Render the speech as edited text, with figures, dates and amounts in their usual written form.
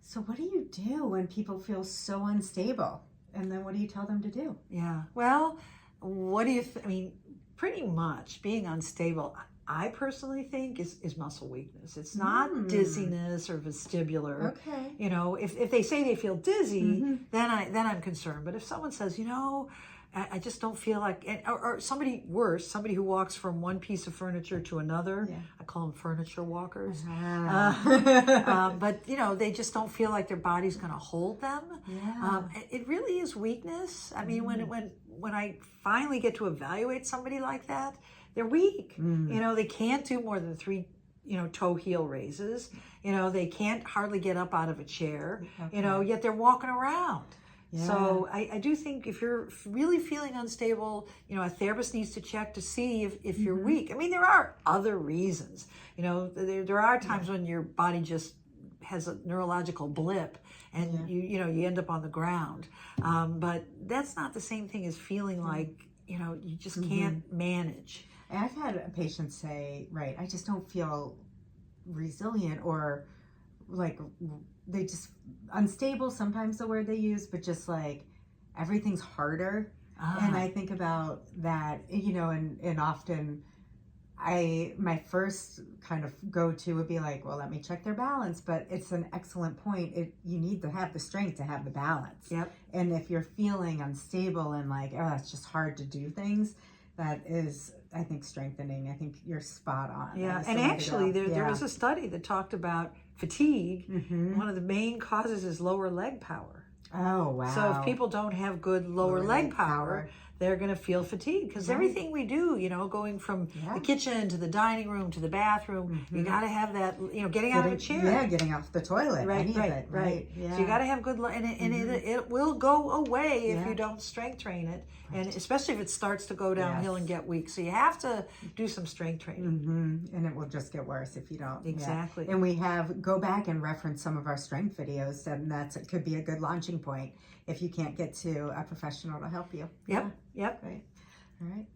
So what do you do when people feel so unstable? And then what do you tell them to do? Yeah. Well, what do you, I mean, pretty much being unstable, I personally think is muscle weakness. It's not dizziness or vestibular. Okay. You know, if they say they feel dizzy, then I'm concerned. But if someone says, you know, I just don't feel like, or somebody worse, somebody who walks from one piece of furniture to another, I call them furniture walkers. But you know, they just don't feel like their body's going to hold them. It really is weakness. I mean, when I finally get to evaluate somebody like that, they're weak. You know, they can't do more than 3, toe heel raises. You know, they can't hardly get up out of a chair. You know, yet they're walking around. So I do think if you're really feeling unstable, a therapist needs to check to see if you're weak. I mean, there are other reasons. You know, there are times when your body just has a neurological blip and you end up on the ground. But that's not the same thing as feeling like, you just can't manage. I've had patients say, right, I just don't feel resilient, or like they just unstable, sometimes the word they use, but just like everything's harder. And I think about that, and often my first kind of go-to would be like, well, let me check their balance. But it's an excellent point. You need to have the strength to have the balance. And if you're feeling unstable and like, oh, it's just hard to do things, that is, I think, strengthening. I think you're spot on. And actually there was a study that talked about fatigue. One of the main causes is lower leg power. Oh, wow. So if people don't have good lower leg power, they're going to feel fatigued, because everything we do, going from the kitchen to the dining room to the bathroom, you got to have that, getting out of a chair. Yeah, getting off the toilet. Right. Yeah. So you got to have good, and it will go away if you don't strength train it, and especially if it starts to go downhill and get weak. So you have to do some strength training. And it will just get worse if you don't. Exactly. And we go back and reference some of our strength videos, and it could be a good launching point if you can't get to a professional to help you. Yep. Right. All right.